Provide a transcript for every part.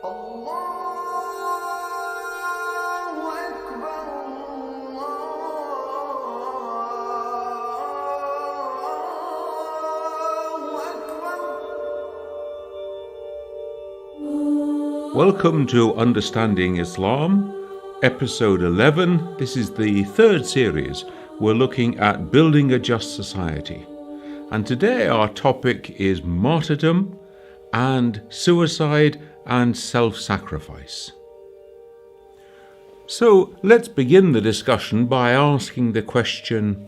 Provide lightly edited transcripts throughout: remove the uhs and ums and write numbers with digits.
Welcome to Understanding Islam, episode 11. This is the third series. We're looking at building a just society. And today our topic is martyrdom and suicide and self-sacrifice. So let's begin the discussion by asking the question,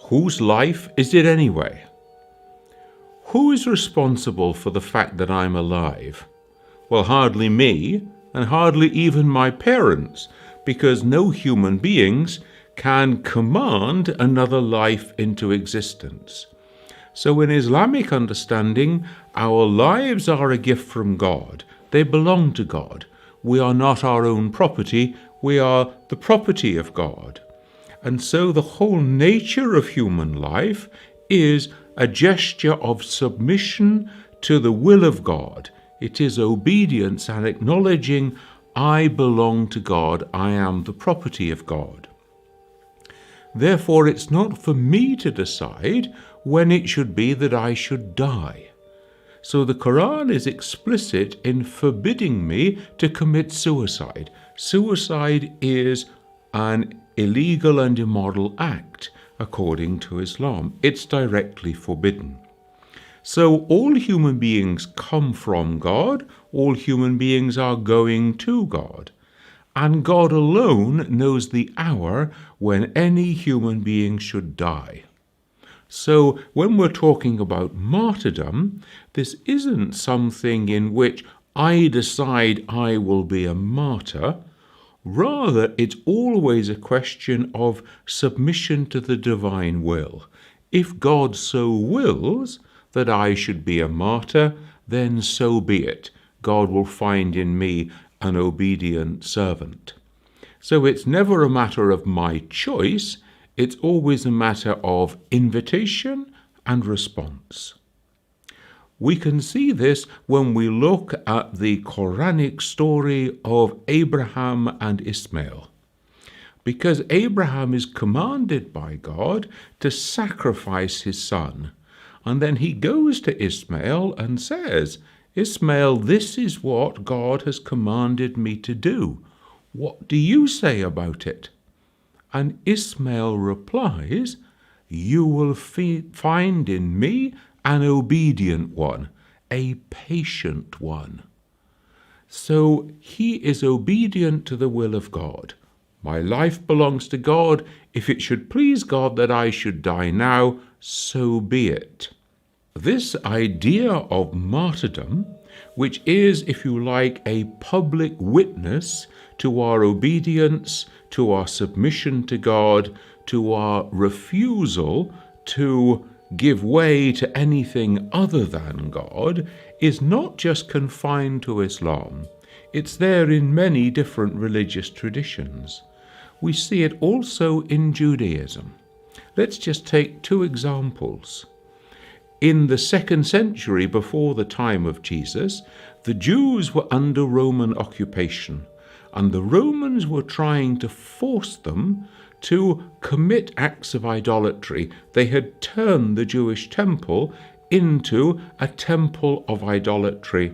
whose life is it anyway? Who is responsible for the fact that I'm alive? Well, hardly me, and hardly even my parents, because no human beings can command another life into existence. So in Islamic understanding, our lives are a gift from God. They belong to God. We are not our own property. We are the property of God. And so the whole nature of human life is a gesture of submission to the will of God. It is obedience and acknowledging, I belong to God, I am the property of God. Therefore, it's not for me to decide when it should be that I should die. So the Quran is explicit in forbidding me to commit suicide. Suicide is an illegal and immoral act, according to Islam. It's directly forbidden. So all human beings come from God, all human beings are going to God, and God alone knows the hour when any human being should die. So when we're talking about martyrdom, this isn't something in which I decide I will be a martyr. Rather, it's always a question of submission to the divine will. If God so wills that I should be a martyr, then so be it. God will find in me an obedient servant. So it's never a matter of my choice, it's always a matter of invitation and response. We can see this when we look at the Quranic story of Abraham and Ismail. Because Abraham is commanded by God to sacrifice his son. And then he goes to Ismail and says, Ismail, this is what God has commanded me to do. What do you say about it? And Ismail replies, you will find in me an obedient one, a patient one. So he is obedient to the will of God. My life belongs to God. If it should please God that I should die now, so be it. This idea of martyrdom, which is, if you like, a public witness to our obedience, to our submission to God, to our refusal to give way to anything other than God, is not just confined to Islam. It's there in many different religious traditions. We see it also in Judaism. Let's just take two examples. In the 2nd century before the time of Jesus, the Jews were under Roman occupation, and the Romans were trying to force them to commit acts of idolatry. They had turned the Jewish temple into a temple of idolatry,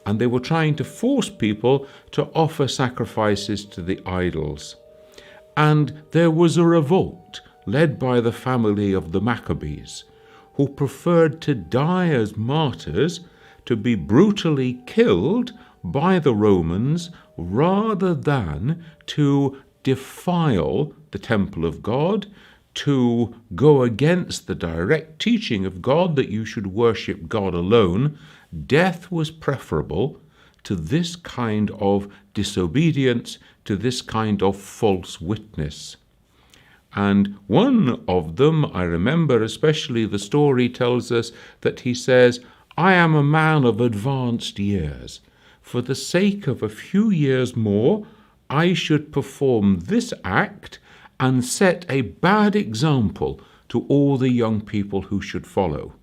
and they were trying to force people to offer sacrifices to the idols. And there was a revolt led by the family of the Maccabees, who preferred to die as martyrs, to be brutally killed by the Romans, rather than to defile the temple of God, to go against the direct teaching of God that you should worship God alone. Death was preferable to this kind of disobedience, to this kind of false witness. And one of them, I remember especially, the story tells us that he says, I am a man of advanced years. For the sake of a few years more, I should perform this act and set a bad example to all the young people who should follow.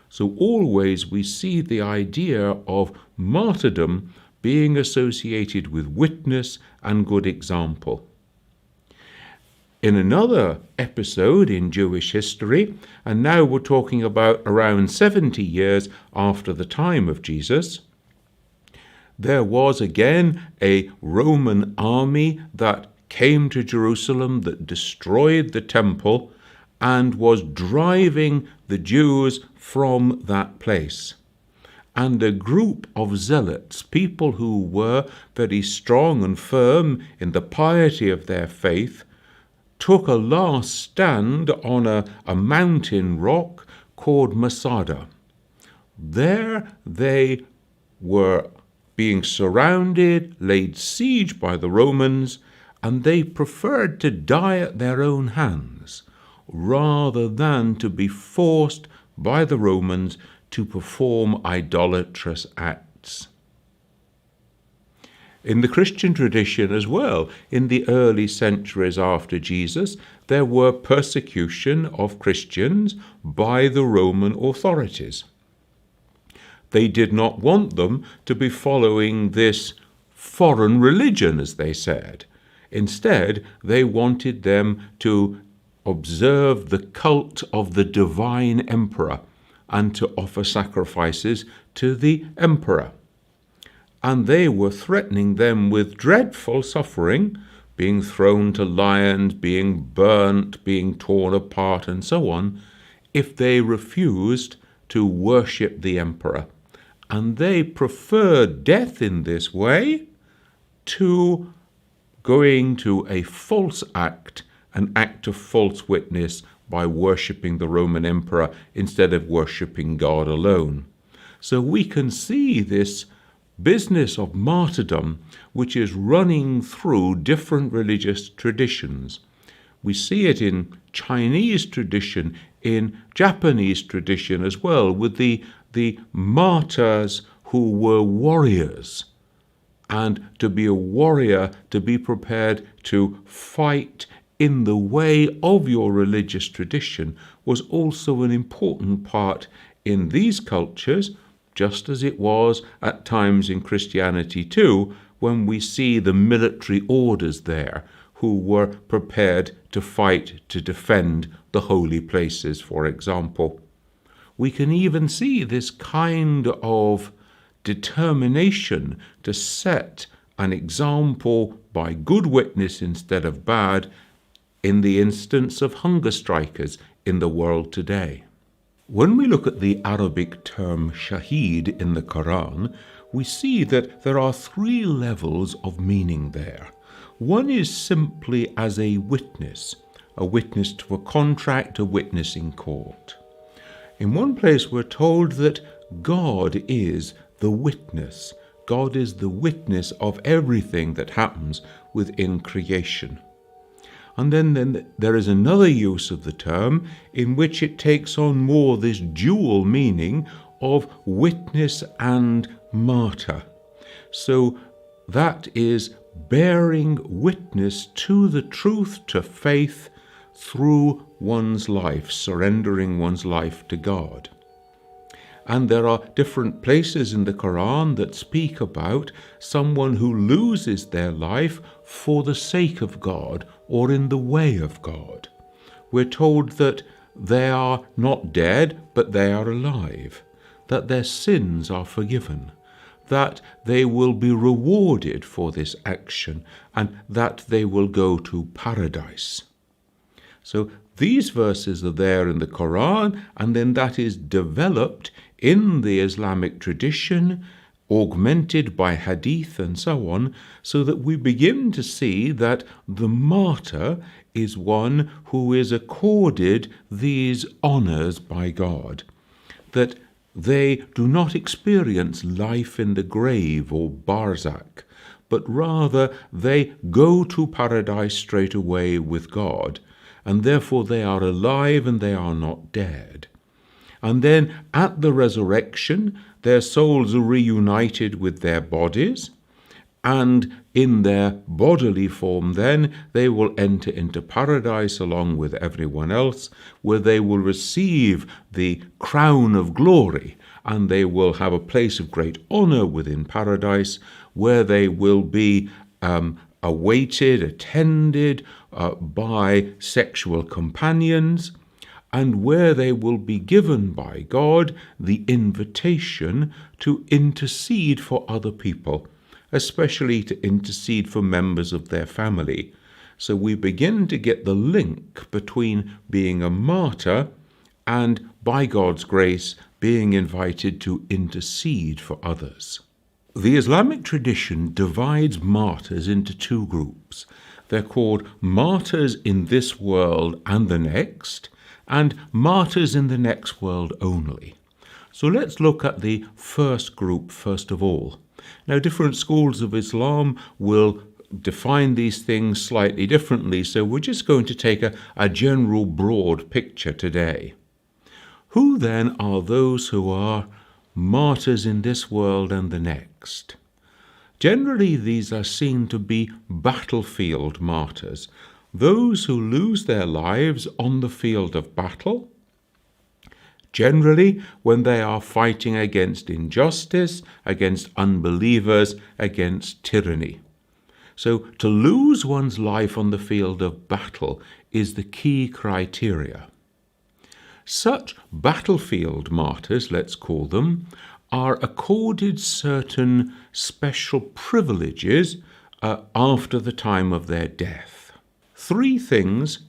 So always we see the idea of martyrdom being associated with witness and good example. In another episode in Jewish history, and now we're talking about around 70 years after the time of Jesus, there was again a Roman army that came to Jerusalem, that destroyed the temple and was driving the Jews from that place. And a group of zealots, people who were very strong and firm in the piety of their faith, took a last stand on a mountain rock called Masada. There they were being surrounded, laid siege by the Romans, and they preferred to die at their own hands rather than to be forced by the Romans to perform idolatrous acts. In the Christian tradition as well, in the early centuries after Jesus, there were persecution of Christians by the Roman authorities. They did not want them to be following this foreign religion, as they said. Instead, they wanted them to observe the cult of the divine emperor and to offer sacrifices to the emperor. And they were threatening them with dreadful suffering, being thrown to lions, being burnt, being torn apart, and so on, if they refused to worship the emperor. And they preferred death in this way to going to a false act, an act of false witness by worshipping the Roman emperor instead of worshipping God alone. So we can see this business of martyrdom, which is running through different religious traditions. We see it in Chinese tradition, in Japanese tradition as well, with the martyrs who were warriors. And to be a warrior, to be prepared to fight in the way of your religious tradition, was also an important part in these cultures, just as it was at times in Christianity too, when we see the military orders there who were prepared to fight to defend the holy places, for example. We can even see this kind of determination to set an example by good witness instead of bad in the instance of hunger strikers in the world today. When we look at the Arabic term shaheed in the Quran, we see that there are three levels of meaning there. One is simply as a witness to a contract, a witness in court. In one place we're told that God is the witness. God is the witness of everything that happens within creation. And then there is another use of the term in which it takes on more this dual meaning of witness and martyr. So that is bearing witness to the truth, to faith, through one's life, surrendering one's life to God. And there are different places in the Quran that speak about someone who loses their life for the sake of God or in the way of God. We're told that they are not dead, but they are alive, that their sins are forgiven, that they will be rewarded for this action, and that they will go to paradise. So these verses are there in the Quran, and then that is developed in the Islamic tradition, augmented by hadith and so on, so that we begin to see that the martyr is one who is accorded these honors by God, that they do not experience life in the grave or barzakh, but rather they go to paradise straight away with God, and therefore they are alive and they are not dead. And then at the resurrection, their souls are reunited with their bodies, and in their bodily form then they will enter into paradise along with everyone else, where they will receive the crown of glory, and they will have a place of great honor within paradise, where they will be awaited, attended by sexual companions, and where they will be given by God the invitation to intercede for other people, especially to intercede for members of their family. So we begin to get the link between being a martyr and, by God's grace, being invited to intercede for others. The Islamic tradition divides martyrs into two groups. They're called martyrs in this world and the next, and martyrs in the next world only. So let's look at the first group first of all. Now, different schools of Islam will define these things slightly differently, so we're just going to take a general broad picture today. Who then are those who are martyrs in this world and the next? Generally, these are seen to be battlefield martyrs, those who lose their lives on the field of battle, generally when they are fighting against injustice, against unbelievers, against tyranny. So to lose one's life on the field of battle is the key criteria. Such battlefield martyrs, let's call them, are accorded certain special privileges after the time of their death. Three things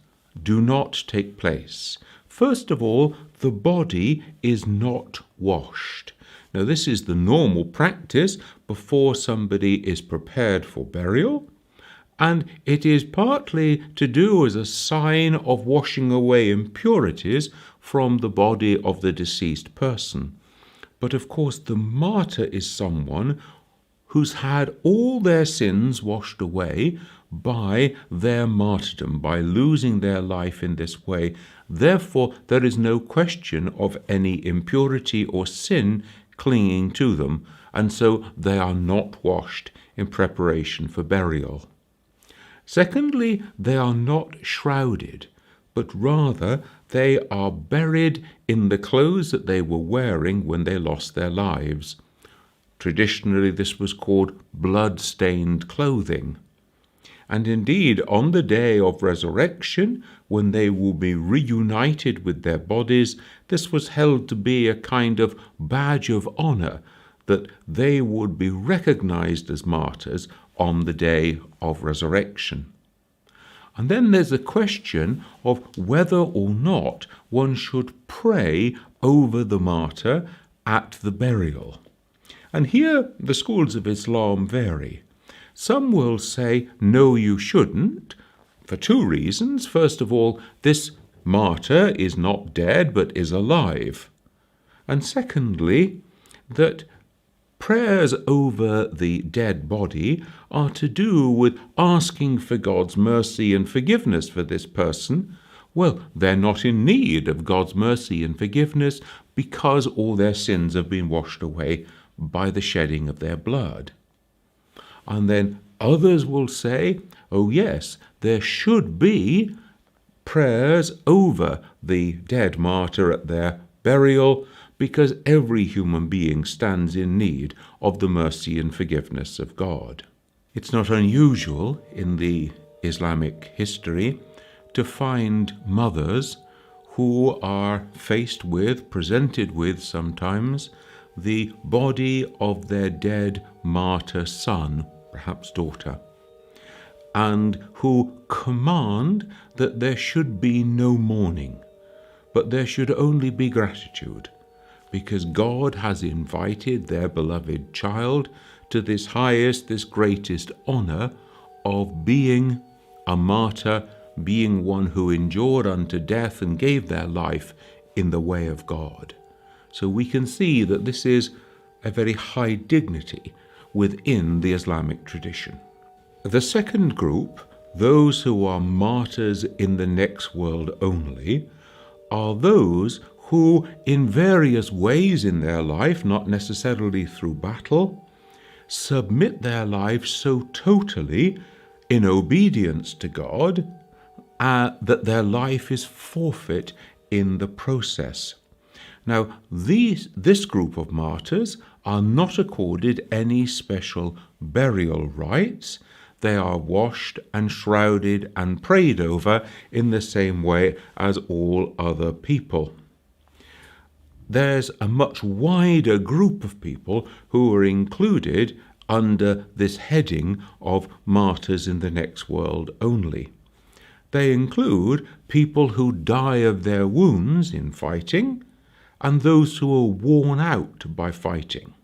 do not take place. First of all, the body is not washed. Now, this is the normal practice before somebody is prepared for burial, and it is partly to do as a sign of washing away impurities from the body of the deceased person. But of course, the martyr is someone who's had all their sins washed away by their martyrdom, by losing their life in this way. Therefore, there is no question of any impurity or sin clinging to them, and so they are not washed in preparation for burial. Secondly, they are not shrouded, but rather they are buried in the clothes that they were wearing when they lost their lives. Traditionally, this was called blood-stained clothing. And indeed, on the day of resurrection, when they will be reunited with their bodies, this was held to be a kind of badge of honor, that they would be recognized as martyrs on the day of resurrection. And then there's the question of whether or not one should pray over the martyr at the burial. And here the schools of Islam vary. Some will say, no, you shouldn't, for two reasons. First of all, this martyr is not dead but is alive. And secondly, that prayers over the dead body are to do with asking for God's mercy and forgiveness for this person. Well, they're not in need of God's mercy and forgiveness because all their sins have been washed away by the shedding of their blood. And then others will say, oh yes, there should be prayers over the dead martyr at their burial, because every human being stands in need of the mercy and forgiveness of God. It's not unusual in the Islamic history to find mothers who are presented with sometimes, the body of their dead martyr son, perhaps daughter, and who command that there should be no mourning, but there should only be gratitude, because God has invited their beloved child to this highest, this greatest honor of being a martyr, being one who endured unto death and gave their life in the way of God. So we can see that this is a very high dignity within the Islamic tradition. The second group, those who are martyrs in the next world only, are those who, in various ways in their life, not necessarily through battle, submit their lives so totally in obedience to God that their life is forfeit in the process. Now, this group of martyrs are not accorded any special burial rites. They are washed and shrouded and prayed over in the same way as all other people. There's a much wider group of people who are included under this heading of martyrs in the next world only. They include people who die of their wounds in fighting and those who are worn out by fighting.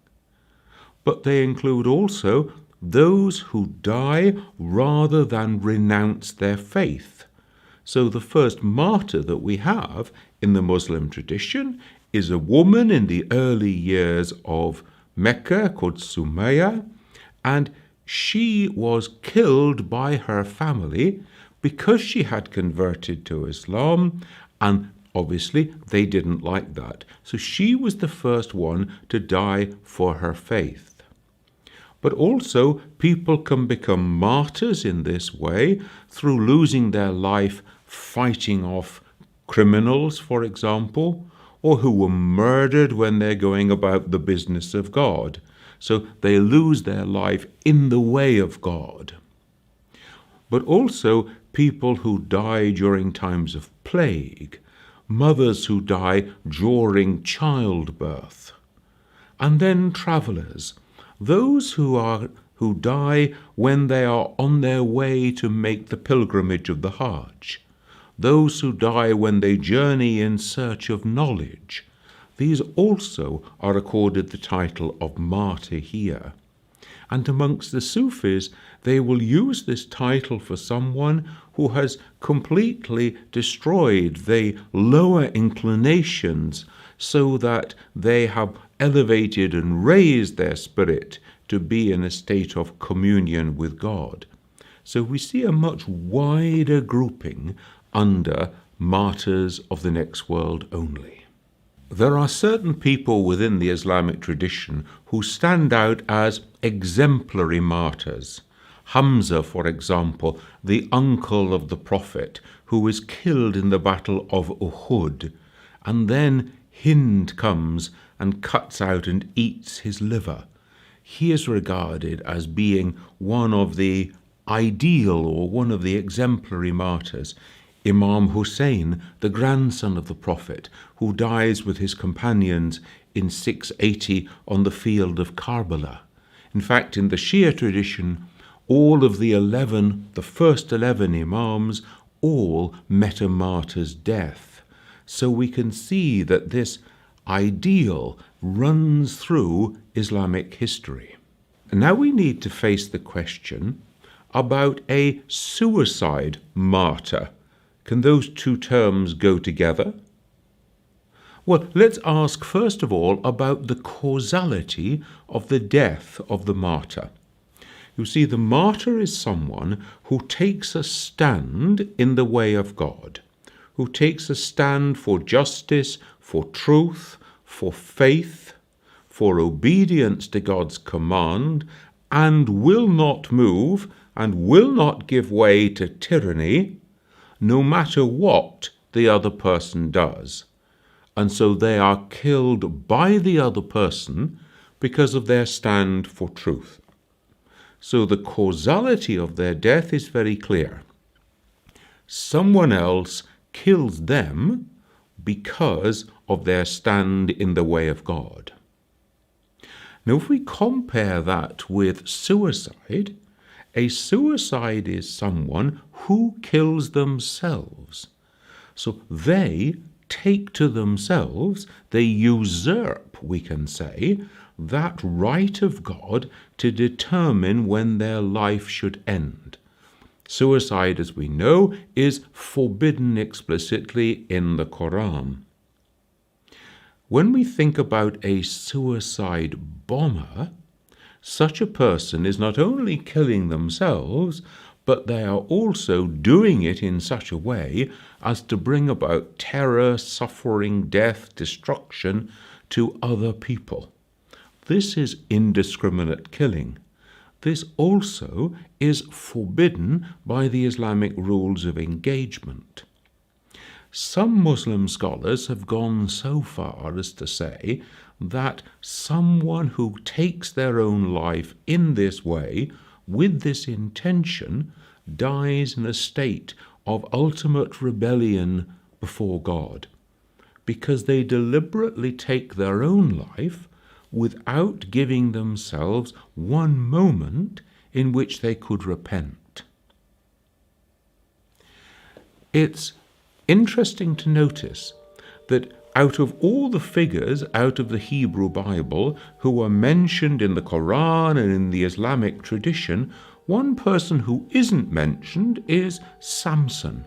But they include also those who die rather than renounce their faith. So the first martyr that we have in the Muslim tradition is a woman in the early years of Mecca called Sumayya, and she was killed by her family because she had converted to Islam, and obviously they didn't like that. So she was the first one to die for her faith. But also people can become martyrs in this way through losing their life fighting off criminals, for example, or who were murdered when they're going about the business of God. So they lose their life in the way of God. But also people who die during times of plague, mothers who die during childbirth, and then travellers, those who die when they are on their way to make the pilgrimage of the Hajj, those who die when they journey in search of knowledge. These also are accorded the title of martyr here. And amongst the Sufis, they will use this title for someone who has completely destroyed the lower inclinations so that they have elevated and raised their spirit to be in a state of communion with God. So we see a much wider grouping under martyrs of the next world only. There are certain people within the Islamic tradition who stand out as exemplary martyrs. Hamza, for example, the uncle of the Prophet, who was killed in the Battle of Uhud, and then Hind comes and cuts out and eats his liver. He is regarded as being one of the ideal or one of the exemplary martyrs. Imam Hussein, the grandson of the Prophet, who dies with his companions in 680 on the field of Karbala. In fact, in the Shia tradition, all of the first 11 Imams, all met a martyr's death. So we can see that this ideal runs through Islamic history. Now we need to face the question about a suicide martyr. Can those two terms go together? Well, let's ask first of all about the causality of the death of the martyr. You see, the martyr is someone who takes a stand in the way of God, who takes a stand for justice, for truth, for faith, for obedience to God's command, and will not move and will not give way to tyranny, no matter what the other person does. And so they are killed by the other person because of their stand for truth. So the causality of their death is very clear. Someone else kills them because of their stand in the way of God. Now, if we compare that with suicide, a suicide is someone who kills themselves. So they take to themselves, they usurp, we can say, that right of God to determine when their life should end. Suicide, as we know, is forbidden explicitly in the Quran. When we think about a suicide bomber, such a person is not only killing themselves, but they are also doing it in such a way as to bring about terror, suffering, death, destruction to other people. This is indiscriminate killing. This also is forbidden by the Islamic rules of engagement. Some Muslim scholars have gone so far as to say that someone who takes their own life in this way, with this intention, dies in a state of ultimate rebellion before God, because they deliberately take their own life without giving themselves one moment in which they could repent. It's interesting to notice that out of all the figures out of the Hebrew Bible who are mentioned in the Quran and in the Islamic tradition, one person who isn't mentioned is Samson.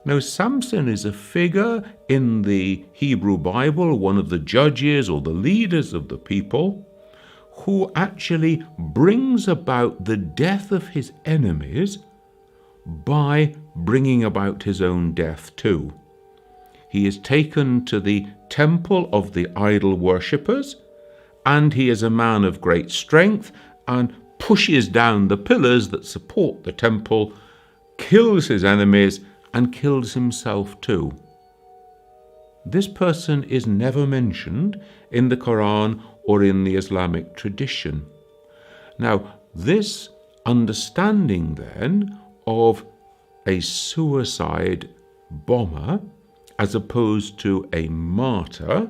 Now, Samson is a figure in the Hebrew Bible, one of the judges or the leaders of the people, who actually brings about the death of his enemies by bringing about his own death too. He is taken to the temple of the idol worshippers, and he is a man of great strength and pushes down the pillars that support the temple, kills his enemies, and kills himself too. This person is never mentioned in the Quran or in the Islamic tradition. Now, this understanding then of a suicide bomber as opposed to a martyr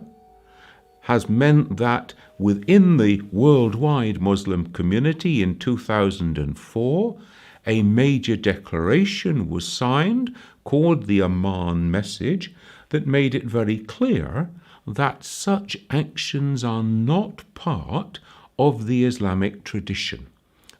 has meant that within the worldwide Muslim community in 2004, a major declaration was signed called the Amman Message that made it very clear that such actions are not part of the Islamic tradition.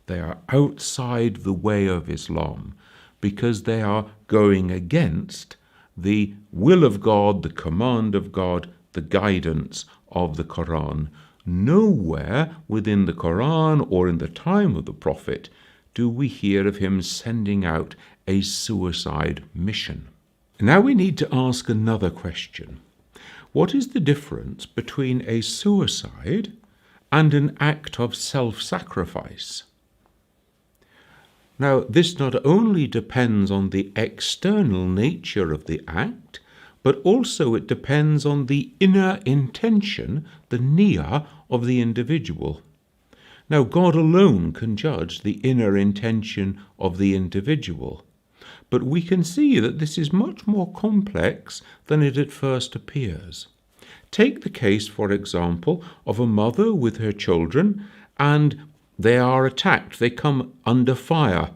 They are outside the way of Islam because they are going against the will of God, the command of God, the guidance of the Quran. Nowhere within the Quran or in the time of the Prophet do we hear of him sending out a suicide mission. Now we need to ask another question. What is the difference between a suicide and an act of self-sacrifice? Now, this not only depends on the external nature of the act, but also it depends on the inner intention, the niyyah of the individual. Now, God alone can judge the inner intention of the individual, but we can see that this is much more complex than it at first appears. Take the case, for example, of a mother with her children, and they are attacked, they come under fire,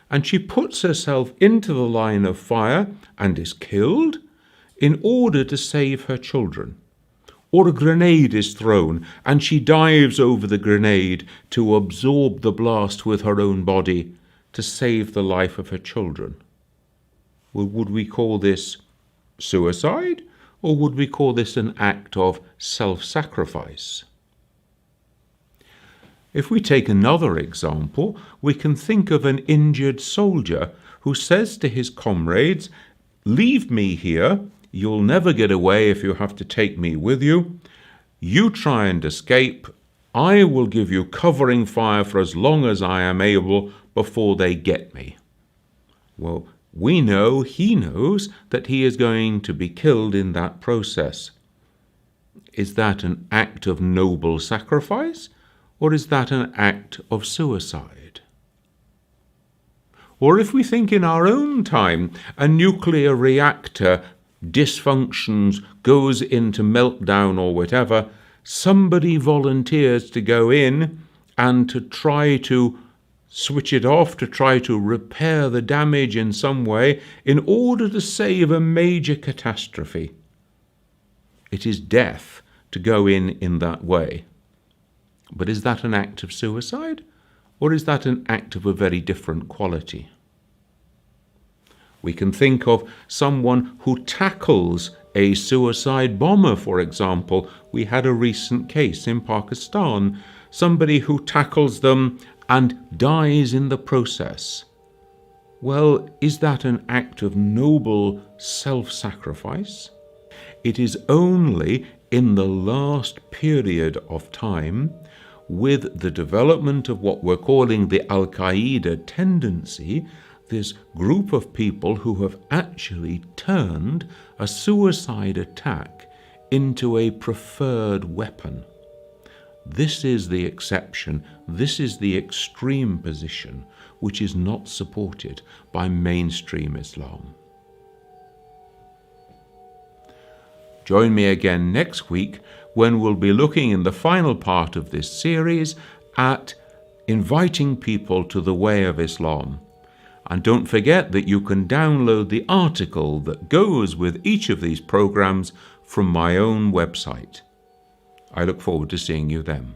and she puts herself into the line of fire and is killed in order to save her children. Or a grenade is thrown, and she dives over the grenade to absorb the blast with her own body to save the life of her children. Well, would we call this suicide, or would we call this an act of self-sacrifice? If we take another example, we can think of an injured soldier who says to his comrades, "Leave me here. You'll never get away if you have to take me with you. You try and escape. I will give you covering fire for as long as I am able before they get me." Well, we know he knows that he is going to be killed in that process. Is that an act of noble sacrifice, or is that an act of suicide? Or if we think in our own time, a nuclear reactor dysfunctions, goes into meltdown or whatever, somebody volunteers to go in and to try to switch it off, to try to repair the damage in some way in order to save a major catastrophe. It is death to go in that way. But is that an act of suicide, or is that an act of a very different quality? We can think of someone who tackles a suicide bomber, for example. We had a recent case in Pakistan, somebody who tackles them and dies in the process. Well, is that an act of noble self-sacrifice? It is only in the last period of time, with the development of what we're calling the Al-Qaeda tendency, this group of people who have actually turned a suicide attack into a preferred weapon. This is the exception, this is the extreme position, which is not supported by mainstream Islam. Join me again next week when we'll be looking in the final part of this series at inviting people to the way of Islam. And don't forget that you can download the article that goes with each of these programs from my own website. I look forward to seeing you then.